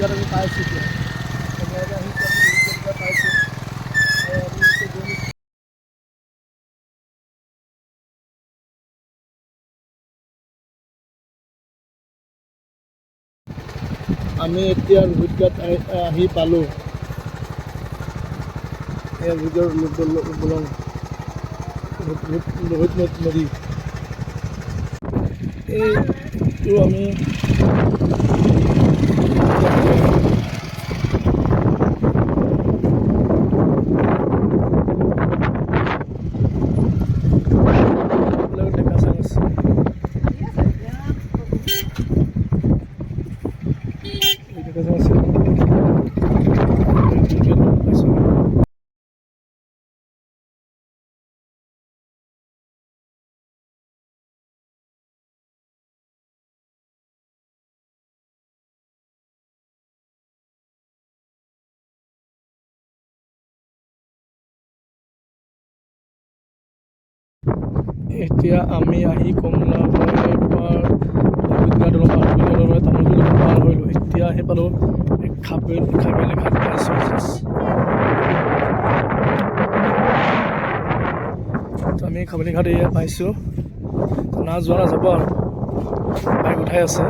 অভিজ্ঞতা আমি পাইছোঁ এতিয়া অভিজ্ঞতা পাইছোঁ আমি এতিয়া ৰোহিতগাত আহি পালোঁ ৰোহিতৰ দলং লোহিত নদী এইটো আমি এতিয়া আমি আহি কমলাবাৰীৰ পৰা তামোলপুৰ পাৰ কৰিলোঁ এতিয়া আহি পালোঁ খাবেলি ঘাট পাইছোঁ আমি খাবেলি ঘাট এয়া পাইছোঁ না যোৱা নাযাব আৰু বাইক উঠাই আছে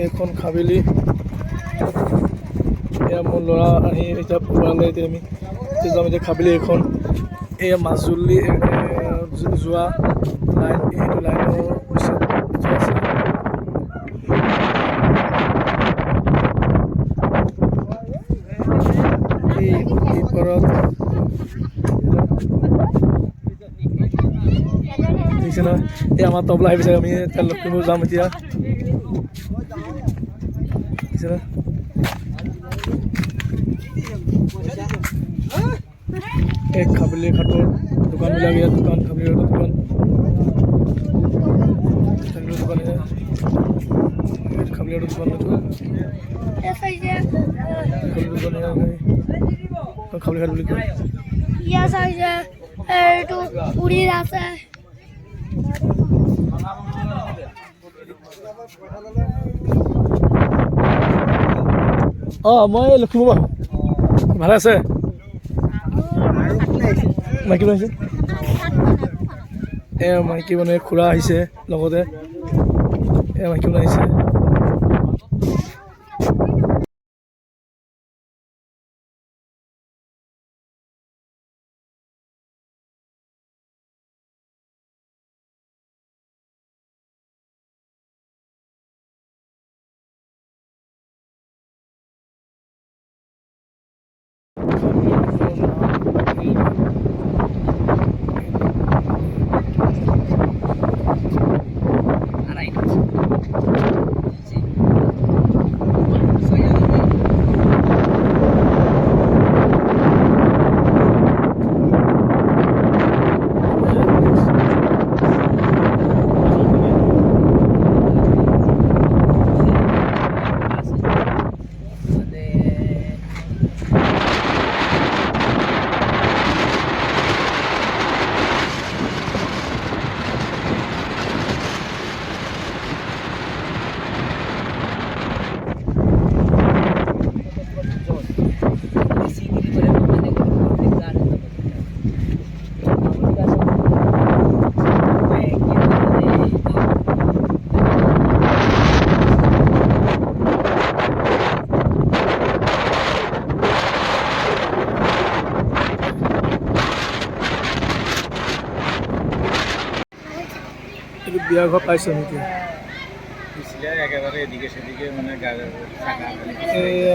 এখন খাবেলি এয়া মোৰ ল'ৰা আহি এতিয়া ওলালে এতিয়া আমি যাম এতিয়া খাবেলি এখন এয়া মাজুলী যোৱা লাইন এইটো লাইনৰ পিছত আছে এই পাৰত দেখিছে নহয় এই আমাৰ তবলা আহি আমি এতিয়া লখিমপুৰ যাম এতিয়া एक खाबली घाटर दुकान मिला गया दुकान खाबली घाटर दुकान दुकान है खाबली घाटर दुकान में खाबली घाट बोली या साइजे तो उड़ी रास्ता মই লখিমপুৰ ভালে আছে মাইকী বনাইছে মাইকী মানে খুৰা আহিছে লগতে মাইকী বনাইছে বিয়া ঘৰ পাইছোঁ নেকি একেবাৰে এদিকে সেদিকে মানে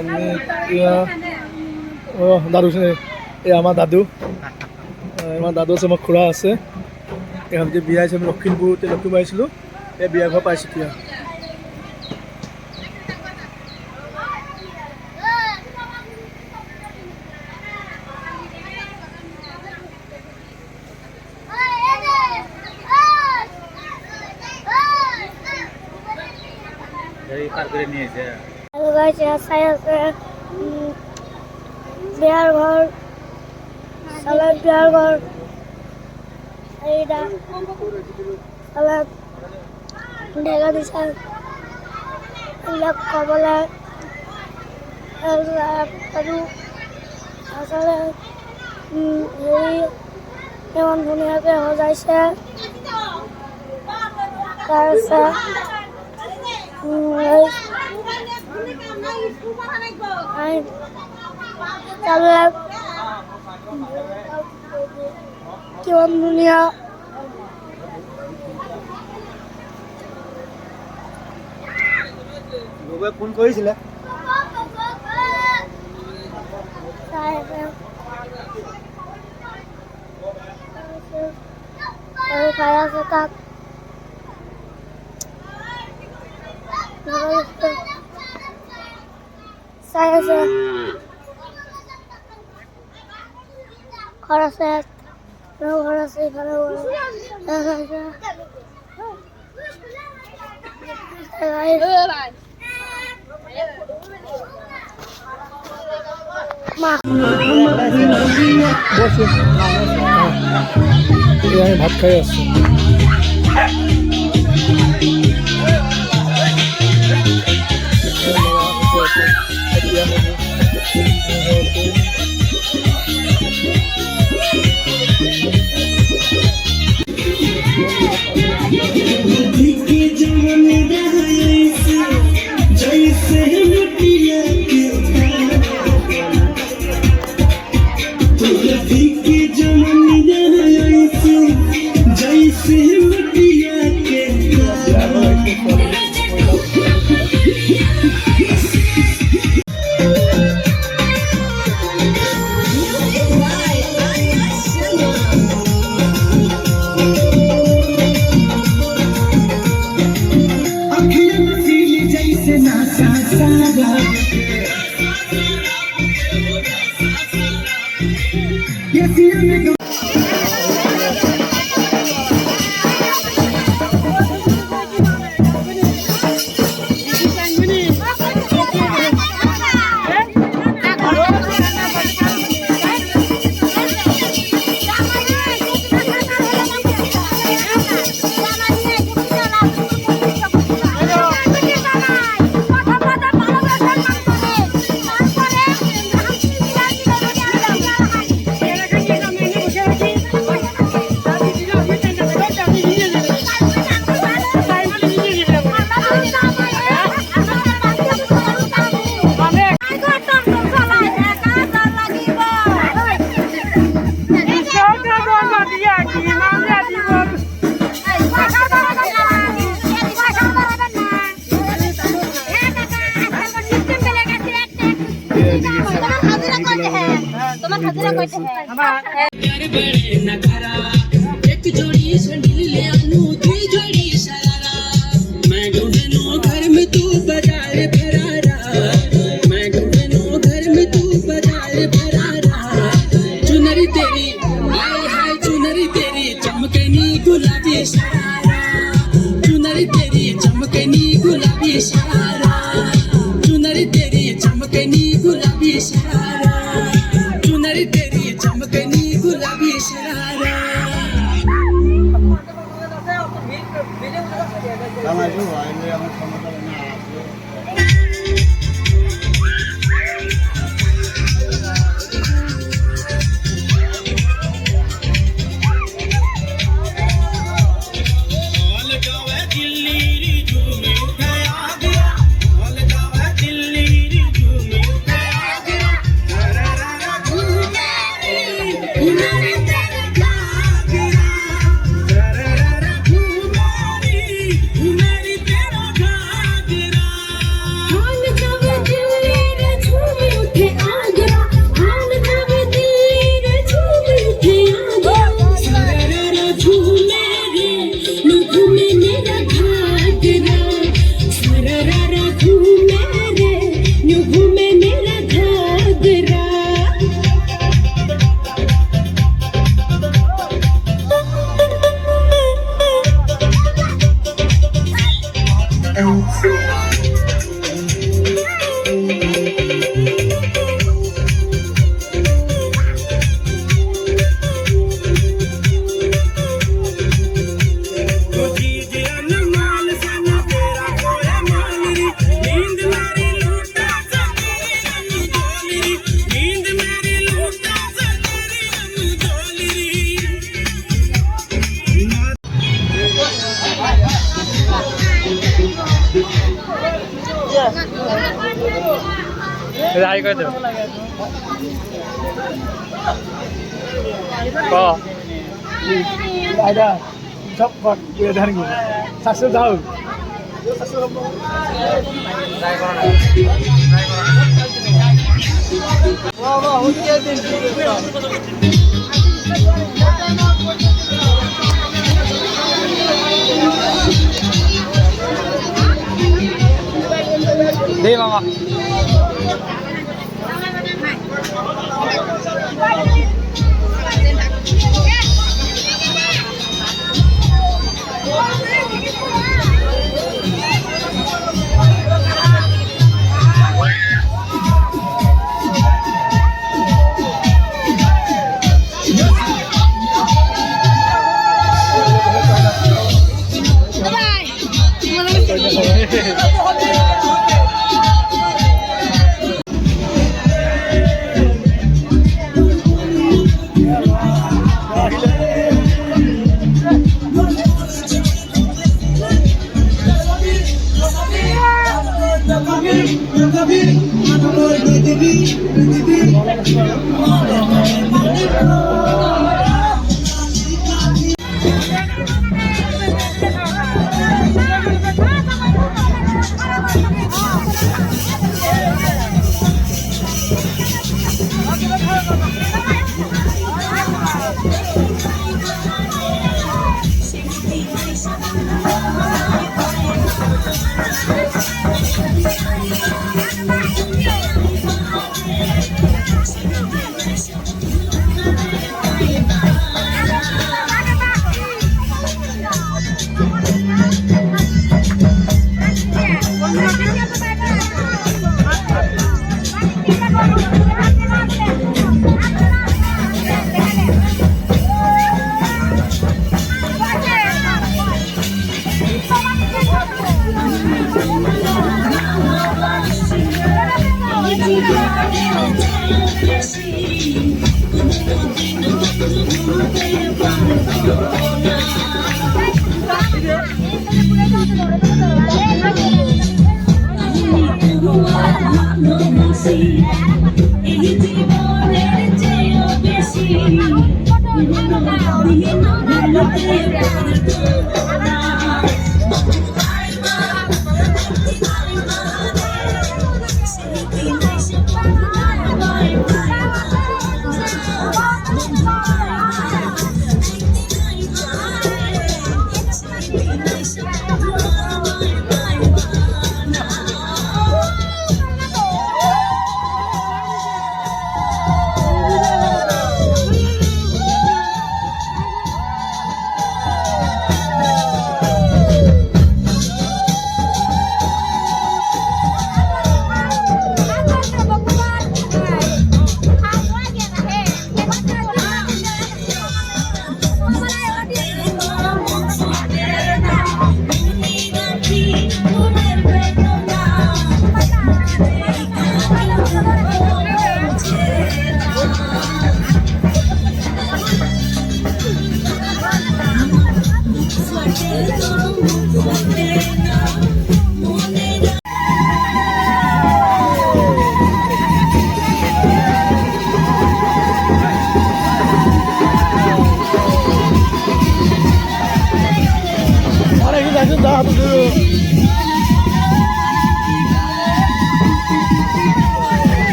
আমি এতিয়া দাদু এই আমাৰ দাদু আছে আমাৰ খুৰা আছে এহাতে বিয়া আহিছে আমি লখিমপুৰ আহিছিলোঁ এই বিয়া ঘৰ পাইছোঁ এতিয়া বিয়াৰ ঘৰ সালা বিয়ার ঘর এইটা সালা ঢেকা দিছে এগুলা কবলে আৰু আসলে হেৰি ইমান ধুনীয়াকৈ সজাইছে তাৰপিছত কিমান ধুনীয়া ফোন কৰিছিলে আৰু খাই আছে তাত চাই আছে ঘৰ আছে ঘৰ আছে ইফালে বসে আমি ভাত খাই আসছি তোমার খাতিরা কইতে হ্যাঁ एक जोड़ी सैंडल ले आनू दुई जोड़ी शरारा मैं ढूंढनू घर में तू बाजार फरारा मैं ढूंढनू घर में तू बाजार फरारा चुनरी तेरी हाय हाय चुनरी तेरी चमकनी गुलाबी शरारा चुनरी तेरी चमकनी गुलाबी शरारा चुनरी तेरी चमकनी गुलाबी शरारा चुनरी तेरी चमकनी गुलाबी शरारा আমার ক্ষমতা না হাই করে দেব ক আইডা সব ফট দিয়ে ধান গো সাকসেস দাও বাহ বাহ হচ্ছে দিন দে মামা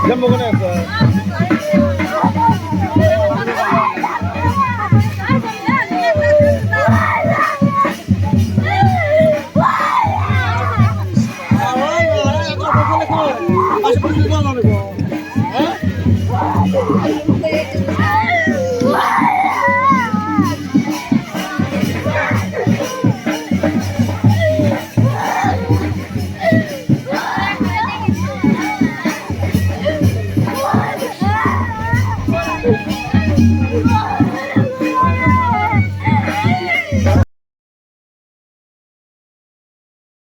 জম্মু কোনে আছে